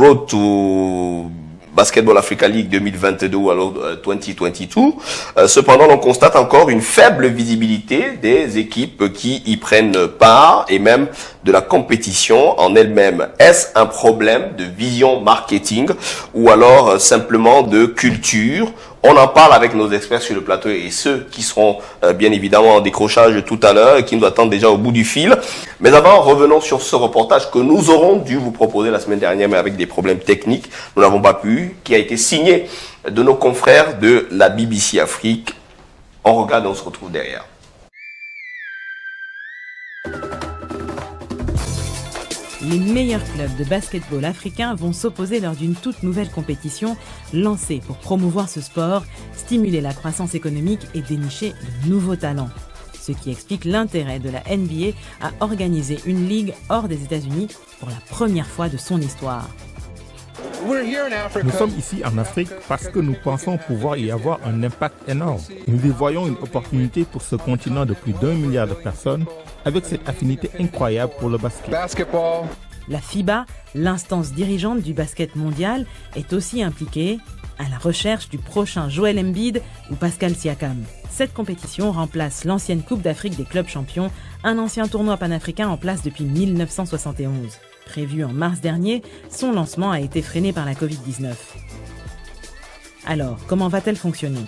Road to Basketball Africa League 2022 ou alors 2022. Cependant, on constate encore une faible visibilité des équipes qui y prennent part et même de la compétition en elle-même. Est-ce un problème de vision marketing ou alors simplement de culture? On en parle avec nos experts sur le plateau et ceux qui seront bien évidemment en décrochage tout à l'heure et qui nous attendent déjà au bout du fil. Mais avant, revenons sur ce reportage que nous aurons dû vous proposer la semaine dernière, mais avec des problèmes techniques, nous n'avons pas pu, qui a été signé de nos confrères de la BBC Afrique. On regarde et on se retrouve derrière. Les meilleurs clubs de basketball africains vont s'opposer lors d'une toute nouvelle compétition lancée pour promouvoir ce sport, stimuler la croissance économique et dénicher de nouveaux talents. Ce qui explique l'intérêt de la NBA à organiser une ligue hors des États-Unis pour la première fois de son histoire. Nous sommes ici en Afrique parce que nous pensons pouvoir y avoir un impact énorme. Nous y voyons une opportunité pour ce continent de plus d'1 milliard de personnes avec cette affinité incroyable pour le basket. La FIBA, l'instance dirigeante du basket mondial, est aussi impliquée à la recherche du prochain Joel Embiid ou Pascal Siakam. Cette compétition remplace l'ancienne Coupe d'Afrique des clubs champions, un ancien tournoi panafricain en place depuis 1971. Prévu en mars dernier, son lancement a été freiné par la Covid-19. Alors, comment va-t-elle fonctionner ?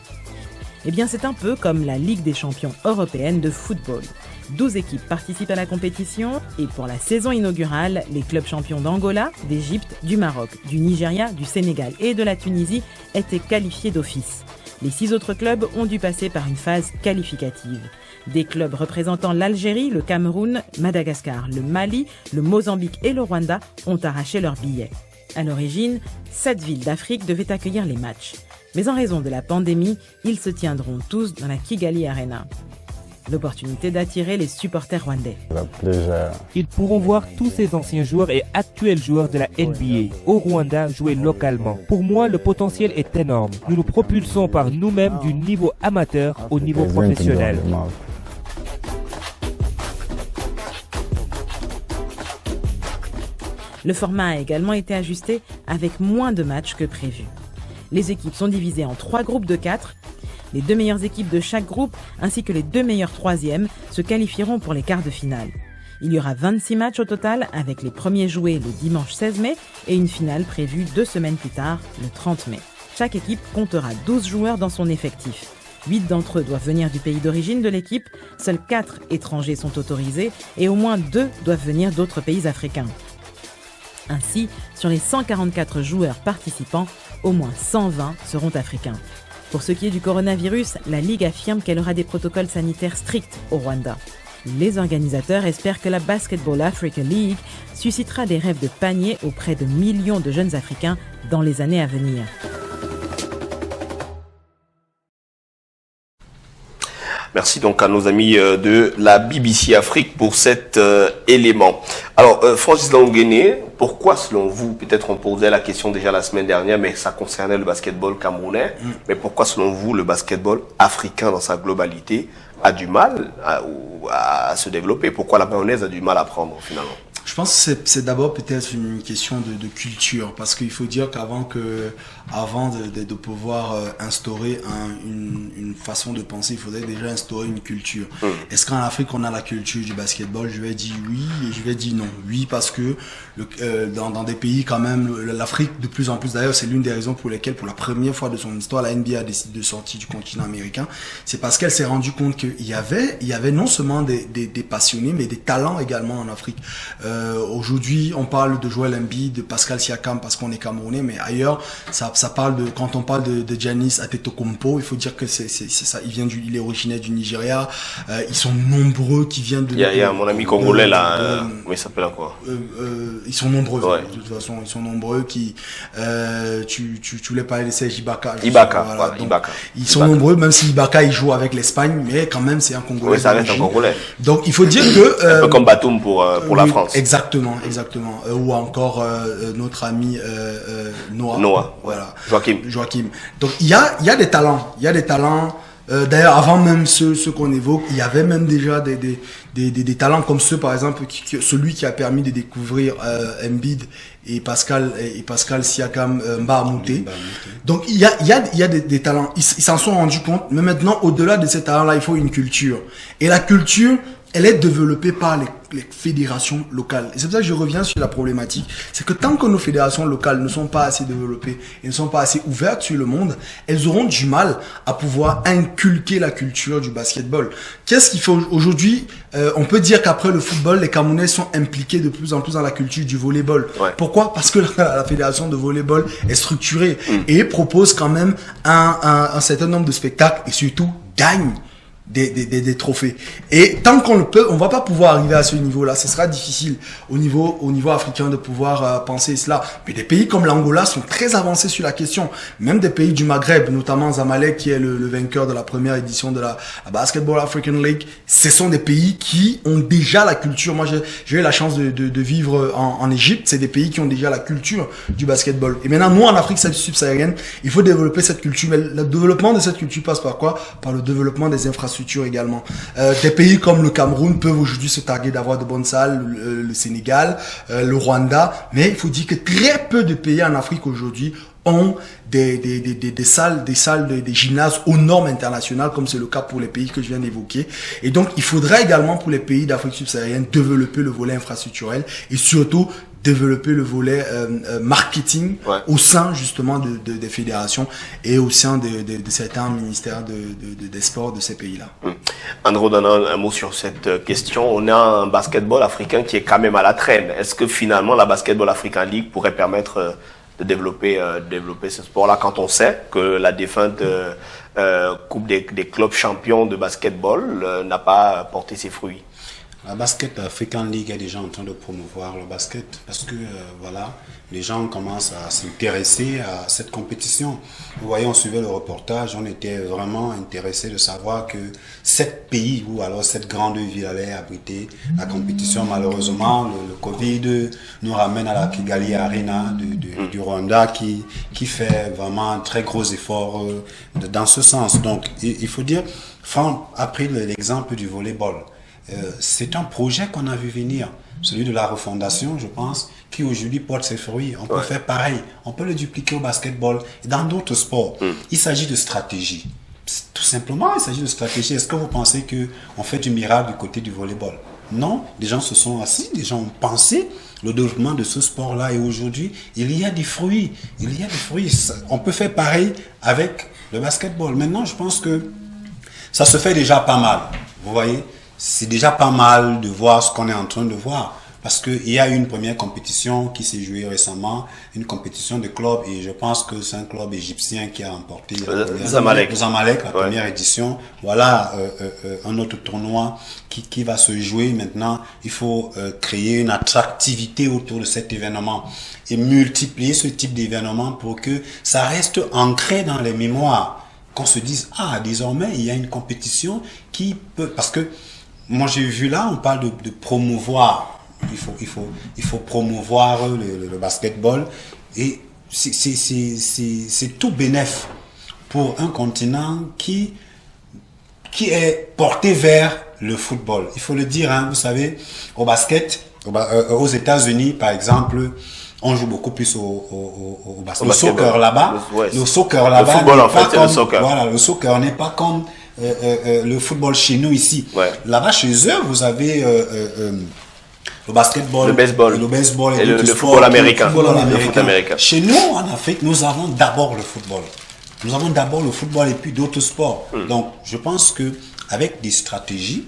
Eh bien, c'est un peu comme la Ligue des champions européenne de football. 12 équipes participent à la compétition et pour la saison inaugurale, les clubs champions d'Angola, d'Égypte, du Maroc, du Nigeria, du Sénégal et de la Tunisie étaient qualifiés d'office. Les 6 autres clubs ont dû passer par une phase qualificative. Des clubs représentant l'Algérie, le Cameroun, Madagascar, le Mali, le Mozambique et le Rwanda ont arraché leurs billets. À l'origine, 7 villes d'Afrique devaient accueillir les matchs. Mais en raison de la pandémie, ils se tiendront tous dans la Kigali Arena. L'opportunité d'attirer les supporters rwandais. Ils pourront voir tous ces anciens joueurs et actuels joueurs de la NBA au Rwanda jouer localement. Pour moi, le potentiel est énorme. Nous nous propulsons par nous-mêmes du niveau amateur au niveau professionnel. Le format a également été ajusté avec moins de matchs que prévu. Les équipes sont divisées en 3 groupes de 4. Les 2 meilleures équipes de chaque groupe, ainsi que les 2 meilleurs troisièmes, se qualifieront pour les quarts de finale. Il y aura 26 matchs au total, avec les premiers joués le dimanche 16 mai et une finale prévue 2 semaines plus tard, le 30 mai. Chaque équipe comptera 12 joueurs dans son effectif. 8 d'entre eux doivent venir du pays d'origine de l'équipe, seuls 4 étrangers sont autorisés et au moins 2 doivent venir d'autres pays africains. Ainsi, sur les 144 joueurs participants, au moins 120 seront africains. Pour ce qui est du coronavirus, la Ligue affirme qu'elle aura des protocoles sanitaires stricts au Rwanda. Les organisateurs espèrent que la Basketball Africa League suscitera des rêves de panier auprès de millions de jeunes Africains dans les années à venir. Merci donc à nos amis de la BBC Afrique pour cet élément. Alors, Francis Longuené, pourquoi selon vous, peut-être on posait la question déjà la semaine dernière, mais ça concernait le basketball camerounais, mais pourquoi selon vous le basketball africain dans sa globalité a du mal à se développer? Pourquoi la mayonnaise a du mal à prendre finalement? Je pense que c'est d'abord peut-être une question de culture, parce qu'il faut dire qu'avant de pouvoir instaurer une façon de penser, il faudrait déjà instaurer une culture. Est-ce qu'en Afrique on a la culture du basketball? Je vais dire oui et je vais dire non. Oui, parce que dans des pays quand même, l'Afrique de plus en plus, d'ailleurs c'est l'une des raisons pour lesquelles pour la première fois de son histoire la NBA a décidé de sortir du continent américain, c'est parce qu'elle s'est rendue compte qu'il y avait non seulement des passionnés mais des talents également en Afrique. Aujourd'hui, on parle de Joel Embiid, de Pascal Siakam parce qu'on est Camerounais, mais ailleurs, ça parle quand on parle de Giannis Antetokounmpo, il faut dire que c'est ça, il est originaire du Nigeria. Ils sont nombreux qui viennent de. Il y a mon ami congolais là, comment il s'appelle quoi? Ils sont nombreux. Ouais. De toute façon, ils sont nombreux qui. Tu voulais parler de Serge Ibaka. Ibaka. Ils sont nombreux, même si Ibaka il joue avec l'Espagne, mais quand même c'est un Congolais. Oui, ça reste un Congolais. Donc il faut dire que. Un peu comme Batum pour la France. Exactement. Ou encore notre ami Noah. Voilà. Joachim. Donc il y a des talents. D'ailleurs, avant même ceux qu'on évoque, il y avait même déjà des talents comme ceux, par exemple, celui qui a permis de découvrir Embiid et Pascal Siakam Mbamute. Donc il y a des talents, ils s'en sont rendus compte, mais maintenant au-delà de ces talents-là, il faut une culture. Et la culture, elle est développée par les fédérations locales. Et c'est pour ça que je reviens sur la problématique. C'est que tant que nos fédérations locales ne sont pas assez développées et ne sont pas assez ouvertes sur le monde, elles auront du mal à pouvoir inculquer la culture du basketball. Qu'est-ce qu'il faut aujourd'hui? On peut dire qu'après le football, les Camerounais sont impliqués de plus en plus dans la culture du volleyball. Ouais. Pourquoi? Parce que la fédération de volleyball est structurée et propose quand même un certain nombre de spectacles et surtout gagne des trophées. Et tant qu'on le peut, on va pas pouvoir arriver à ce niveau-là. Ce sera difficile au niveau africain de pouvoir penser cela. Mais des pays comme l'Angola sont très avancés sur la question. Même des pays du Maghreb, notamment Zamalek, qui est le vainqueur de la première édition de la Basketball African League. Ce sont des pays qui ont déjà la culture. Moi, j'ai eu la chance de vivre en Égypte. C'est des pays qui ont déjà la culture du basketball. Et maintenant, nous, en Afrique subsaharienne, il faut développer cette culture. Mais le développement de cette culture passe par quoi? Par le développement des infrastructures également. Des pays comme le Cameroun peuvent aujourd'hui se targuer d'avoir de bonnes salles, le Sénégal, le Rwanda, mais il faut dire que très peu de pays en Afrique aujourd'hui ont des salles, des gymnases aux normes internationales, comme c'est le cas pour les pays que je viens d'évoquer. Et donc, il faudra également pour les pays d'Afrique subsaharienne développer le volet infrastructurel et surtout développer le volet marketing au sein justement des fédérations et au sein de certains ministères des sports de ces pays-là. Andro, donne un mot sur cette question. On a un basketball africain qui est quand même à la traîne. Est-ce que finalement la Basketball African League pourrait permettre de développer ce sport-là quand on sait que la défunte Coupe des clubs champions de basketball n'a pas porté ses fruits? La Basket African League est déjà en train de promouvoir le basket parce que voilà, les gens commencent à s'intéresser à cette compétition. Vous voyez, on suivait le reportage, on était vraiment intéressé de savoir que 7 pays ou alors cette grande ville allait abriter la compétition. Malheureusement, le Covid nous ramène à la Kigali Arena du Rwanda qui fait vraiment un très gros effort dans ce sens. Donc, il faut dire, Franck a pris l'exemple du volleyball. C'est un projet qu'on a vu venir, celui de la refondation, je pense, qui aujourd'hui porte ses fruits. On peut faire pareil, on peut le dupliquer au basketball et dans d'autres sports. Il s'agit de stratégie. Tout simplement, il s'agit de stratégie. Est-ce que vous pensez qu'on fait du miracle du côté du volleyball? Non, des gens se sont assis, des gens ont pensé le développement de ce sport-là et aujourd'hui, il y a des fruits. Il y a des fruits. On peut faire pareil avec le basketball. Maintenant, je pense que ça se fait déjà pas mal. Vous voyez? C'est déjà pas mal de voir ce qu'on est en train de voir. Parce qu'il y a eu une première compétition qui s'est jouée récemment, une compétition de clubs, et je pense que c'est un club égyptien qui a remporté Zamalek, la première édition. Voilà un autre tournoi qui va se jouer maintenant. Il faut créer une attractivité autour de cet événement et multiplier ce type d'événement pour que ça reste ancré dans les mémoires. Qu'on se dise, ah, désormais, il y a une compétition qui peut... Parce que moi, j'ai vu là, on parle de promouvoir. Il faut promouvoir le basketball. Et c'est tout bénef pour un continent qui est porté vers le football. Il faut le dire, hein, vous savez, au basket, aux États-Unis, par exemple, on joue beaucoup plus au basket. Le soccer là-bas. Le soccer là-bas. Le football, en fait, c'est le soccer. Voilà, le soccer n'est pas comme le football chez nous ici. Là-bas, chez eux, vous avez le basketball, le baseball et le football américain. Chez nous, en Afrique, nous avons d'abord le football. Nous avons d'abord le football et puis d'autres sports. Donc, je pense que avec des stratégies,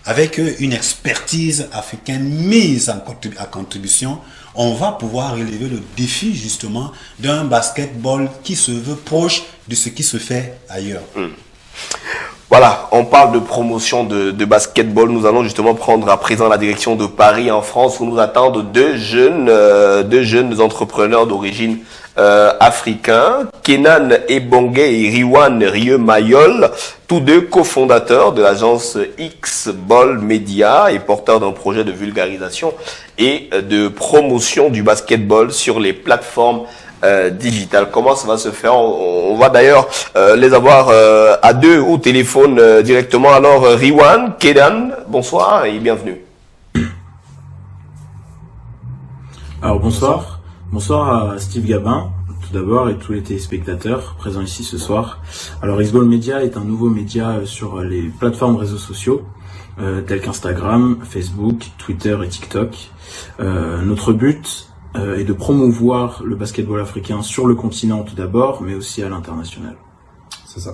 avec une expertise africaine mise à contribution, on va pouvoir relever le défi justement d'un basketball qui se veut proche de ce qui se fait ailleurs. Voilà, on parle de promotion de basketball. Nous allons justement prendre à présent la direction de Paris en France où nous attendent deux jeunes entrepreneurs d'origine africain, Kenan Ebongue et Riwan Rieu-Mayol, tous deux cofondateurs de l'agence X-Ball Media et porteurs d'un projet de vulgarisation et de promotion du basketball sur les plateformes digitales. Comment ça va se faire? On va d'ailleurs les avoir à deux au téléphone directement. Alors Riwan, Kenan, bonsoir et bienvenue. Alors bonsoir. Bonsoir à Steve Gabin, tout d'abord, et tous les téléspectateurs présents ici ce soir. Alors, Xball Media est un nouveau média sur les plateformes réseaux sociaux, tels qu'Instagram, Facebook, Twitter et TikTok. Notre but est de promouvoir le basketball africain sur le continent tout d'abord, mais aussi à l'international. C'est ça.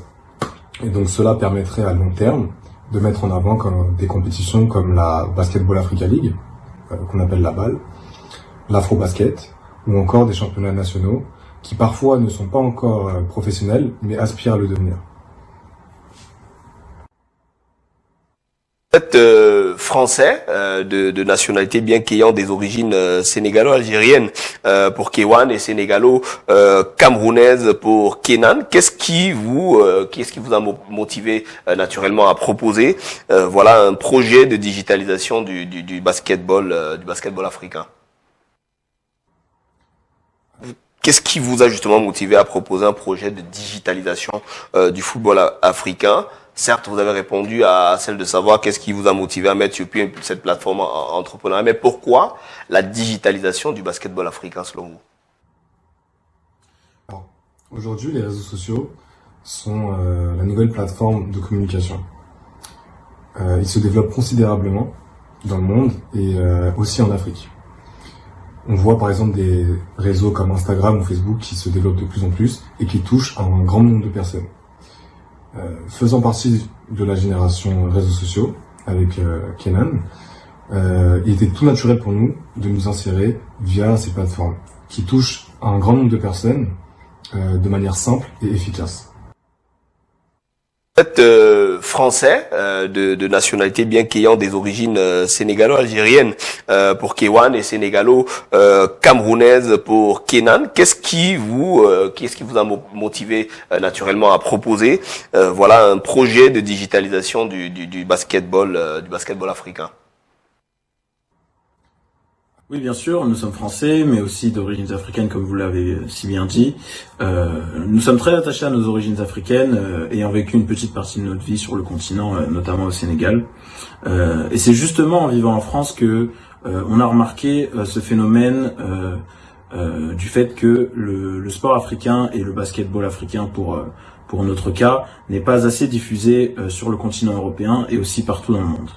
Et donc cela permettrait à long terme de mettre en avant des compétitions comme la Basketball Africa League, qu'on appelle la BAL, l'Afro-Basket, ou encore des championnats nationaux qui parfois ne sont pas encore professionnels, mais aspirent à le devenir. Vous êtes français de nationalité, bien qu'ayant des origines sénégalo-algériennes pour Kewan et sénégalo-camerounaise pour Kenan. Qu'est-ce qui vous a motivé naturellement à proposer voilà un projet de digitalisation du basketball africain? Qu'est-ce qui vous a justement motivé à proposer un projet de digitalisation du football africain? Certes, vous avez répondu à celle de savoir qu'est-ce qui vous a motivé à mettre sur pied cette plateforme entrepreneuriale, mais pourquoi la digitalisation du basketball africain selon vous? Aujourd'hui, les réseaux sociaux sont la nouvelle plateforme de communication. Ils se développent considérablement dans le monde et aussi en Afrique. On voit par exemple des réseaux comme Instagram ou Facebook qui se développent de plus en plus et qui touchent un grand nombre de personnes. Faisant partie de la génération réseaux sociaux avec Kenan, il était tout naturel pour nous de nous insérer via ces plateformes qui touchent un grand nombre de personnes de manière simple et efficace. Vous êtes français de nationalité, bien qu'ayant des origines sénégalo-algériennes pour Kewan et sénégalo-camerounaise pour Kenan. Qu'est-ce qui vous a motivé naturellement à proposer voilà un projet de digitalisation du basketball africain? Oui, bien sûr, nous sommes français, mais aussi d'origines africaines, comme vous l'avez si bien dit. Nous sommes très attachés à nos origines africaines, ayant vécu une petite partie de notre vie sur le continent, notamment au Sénégal. Et c'est justement en vivant en France que on a remarqué ce phénomène du fait que le sport africain et le basketball africain, pour notre cas, n'est pas assez diffusé sur le continent européen et aussi partout dans le monde.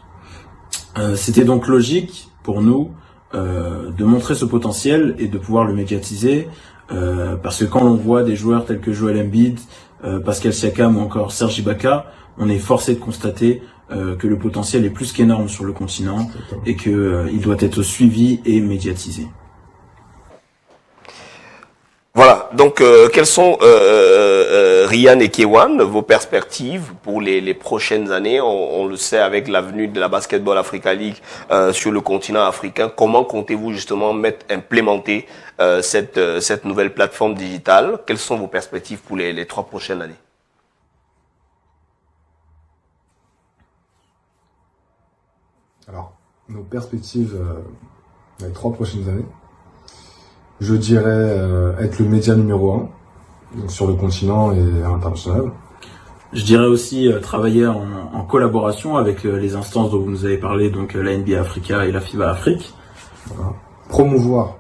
C'était donc logique pour nous de montrer ce potentiel et de pouvoir le médiatiser, parce que quand l'on voit des joueurs tels que Joel Embiid, Pascal Siakam ou encore Serge Ibaka, on est forcé de constater que le potentiel est plus qu'énorme sur le continent et que il doit être suivi et médiatisé. Voilà, donc quelles sont, Ryan et Kewan, vos perspectives pour les prochaines années? On le sait avec l'avenue de la Basketball Africa League sur le continent africain. Comment comptez-vous justement implémenter cette nouvelle plateforme digitale? Quelles sont vos perspectives pour les 3 prochaines années? Alors, nos perspectives les 3 prochaines années, je dirais être le média numéro 1 donc sur le continent et à l'international. Je dirais aussi travailler en collaboration avec les instances dont vous nous avez parlé, donc la NBA Africa et la FIBA Afrique. Voilà. Promouvoir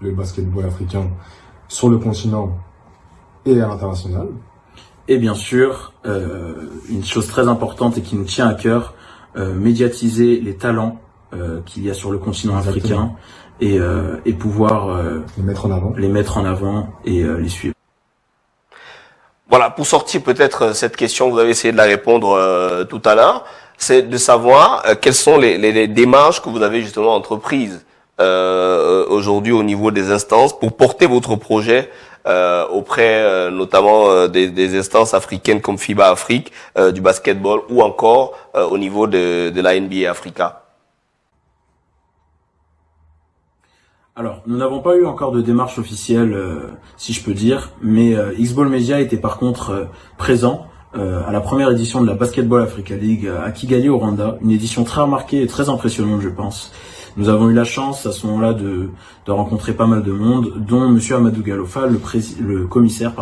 le basketball africain sur le continent et à l'international. Et bien sûr, une chose très importante et qui nous tient à cœur, médiatiser les talents qu'il y a sur le continent africain et pouvoir les mettre en avant et les suivre. Voilà, pour sortir peut-être cette question, vous avez essayé de la répondre tout à l'heure, c'est de savoir quelles sont les démarches que vous avez justement entreprises aujourd'hui au niveau des instances pour porter votre projet auprès notamment des instances africaines comme FIBA Afrique, du basketball ou encore au niveau de la NBA Africa. Alors, nous n'avons pas eu encore de démarche officielle, si je peux dire, mais Xball Media était par contre présent à la première édition de la Basketball Africa League à Kigali au Rwanda, une édition très remarquée et très impressionnante, je pense. Nous avons eu la chance à ce moment-là de rencontrer pas mal de monde, dont Monsieur Amadou Galofa, le commissaire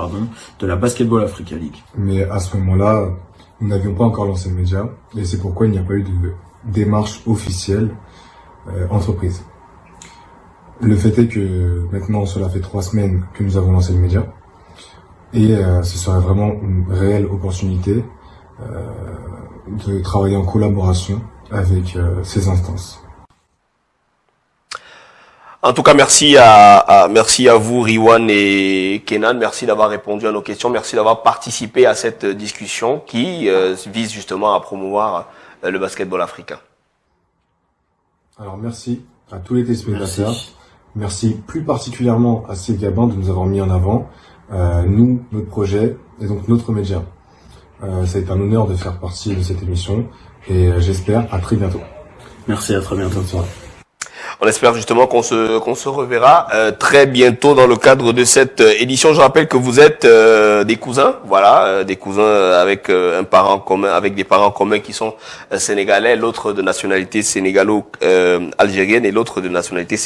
de la Basketball Africa League. Mais à ce moment-là, nous n'avions pas encore lancé le média, et c'est pourquoi il n'y a pas eu de démarche officielle entreprise. Le fait est que maintenant, cela fait 3 semaines que nous avons lancé le média. Et ce serait vraiment une réelle opportunité de travailler en collaboration avec ces instances. En tout cas, merci à vous, Riwan et Kenan. Merci d'avoir répondu à nos questions. Merci d'avoir participé à cette discussion qui vise justement à promouvoir le basketball africain. Alors, merci à tous les téléspectateurs. Merci plus particulièrement à Sylvia Band de nous avoir mis en avant, nous, notre projet et donc notre média. Ça a été un honneur de faire partie de cette émission et j'espère à très bientôt. Merci, à très bientôt. On espère justement qu'on se reverra très bientôt dans le cadre de cette édition. Je rappelle que vous êtes des cousins, voilà, des cousins avec un parent commun, avec des parents communs qui sont sénégalais, l'autre de nationalité sénégalo-algérienne et l'autre de nationalité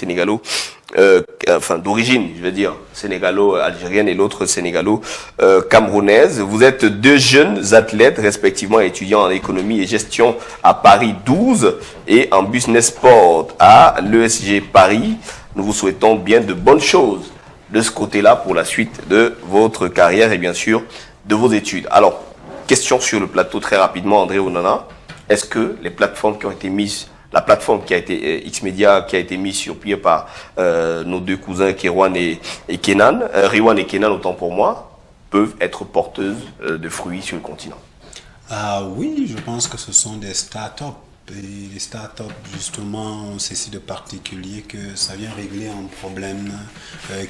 d'origine, je veux dire, sénégalo-algérienne et l'autre sénégalo-camerounaise. Vous êtes deux jeunes athlètes, respectivement étudiants en économie et gestion à Paris 12 et en business sport à l'ESG Paris. Nous vous souhaitons bien de bonnes choses de ce côté-là pour la suite de votre carrière et bien sûr de vos études. Alors, question sur le plateau très rapidement, André Onana. Est-ce que les plateformes qui ont été mises, la plateforme qui a été X-Media, qui a été mise sur pied par nos deux cousins Riwan et Kenan, Riwan et Kenan autant pour moi, peuvent être porteuses de fruits sur le continent? Oui, je pense que ce sont des startups. Et les startups, justement, ont ceci de particulier que ça vient régler un problème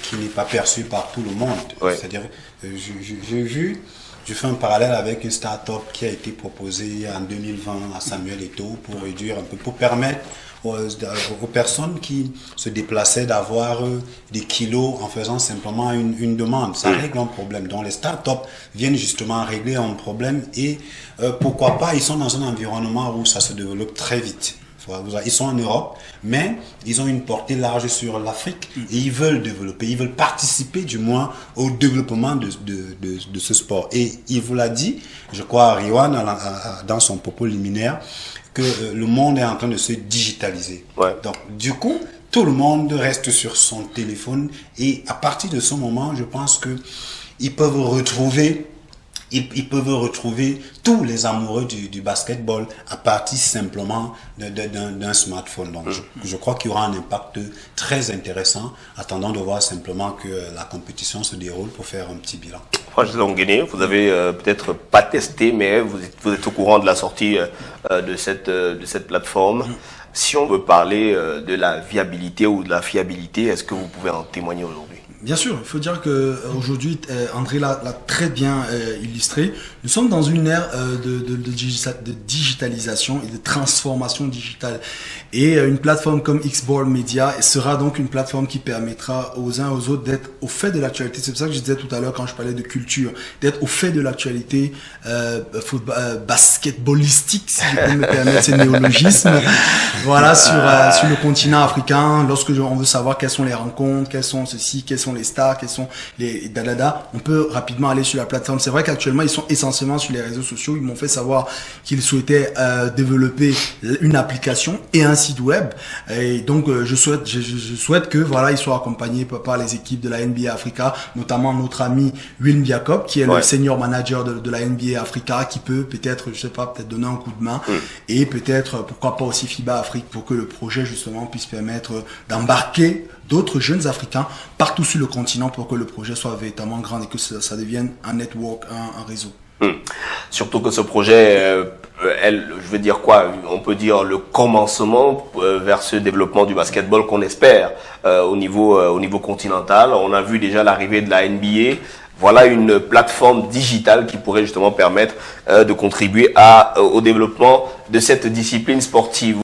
qui n'est pas perçu par tout le monde. Ouais. C'est-à-dire, je fais un parallèle avec une start-up qui a été proposée en 2020 à Samuel Eto'o pour réduire un peu, pour permettre aux personnes qui se déplaçaient d'avoir des kilos en faisant simplement une demande. Ça règle un problème. Donc les start-up viennent justement régler un problème et pourquoi pas, ils sont dans un environnement où ça se développe très vite. Ils sont en Europe, mais ils ont une portée large sur l'Afrique et ils veulent développer, ils veulent participer du moins au développement de ce sport. Et il vous l'a dit, je crois, Riwan, dans son propos liminaire, que le monde est en train de se digitaliser. Ouais. Donc, du coup, tout le monde reste sur son téléphone et à partir de ce moment, je pense que ils peuvent retrouver tous les amoureux du basketball à partir simplement d'un smartphone. Donc, je crois qu'il y aura un impact très intéressant, attendant de voir simplement que la compétition se déroule pour faire un petit bilan. Francis Longuené, vous avez peut-être pas testé, mais vous êtes au courant de la sortie de cette plateforme. Si on veut parler de la viabilité ou de la fiabilité, est-ce que vous pouvez en témoigner aujourd'hui? Bien sûr, il faut dire que aujourd'hui, André l'a très bien illustré. Nous sommes dans une ère de digitalisation et de transformation digitale. Et une plateforme comme Xboard Media sera donc une plateforme qui permettra aux uns et aux autres d'être au fait de l'actualité. C'est pour ça que je disais tout à l'heure quand je parlais de culture, d'être au fait de l'actualité basketballistique, si je peux me permettre ces néologismes. Voilà, sur le continent africain, lorsque on veut savoir quelles sont les rencontres, quelles sont ceci, quelles sont les stars, quels sont les dadada, on peut rapidement aller sur la plateforme. C'est vrai qu'actuellement ils sont essentiellement sur les réseaux sociaux. Ils m'ont fait savoir qu'ils souhaitaient développer une application et un site web. Et donc je souhaite que voilà, ils soient accompagnés par les équipes de la NBA Africa, notamment notre ami Wilm Jacob qui est le senior manager de la NBA Africa, qui peut peut-être, je sais pas, peut-être donner un coup de main et peut-être pourquoi pas aussi FIBA Afrique pour que le projet justement puisse permettre d'embarquer d'autres jeunes Africains partout sur le continent pour que le projet soit véritablement grand et que ça devienne un network, un réseau. Surtout que ce projet, je veux dire quoi, on peut dire le commencement vers ce développement du basketball qu'on espère au niveau continental. On a vu déjà l'arrivée de la NBA. Voilà une plateforme digitale qui pourrait justement permettre de contribuer au développement de cette discipline sportive.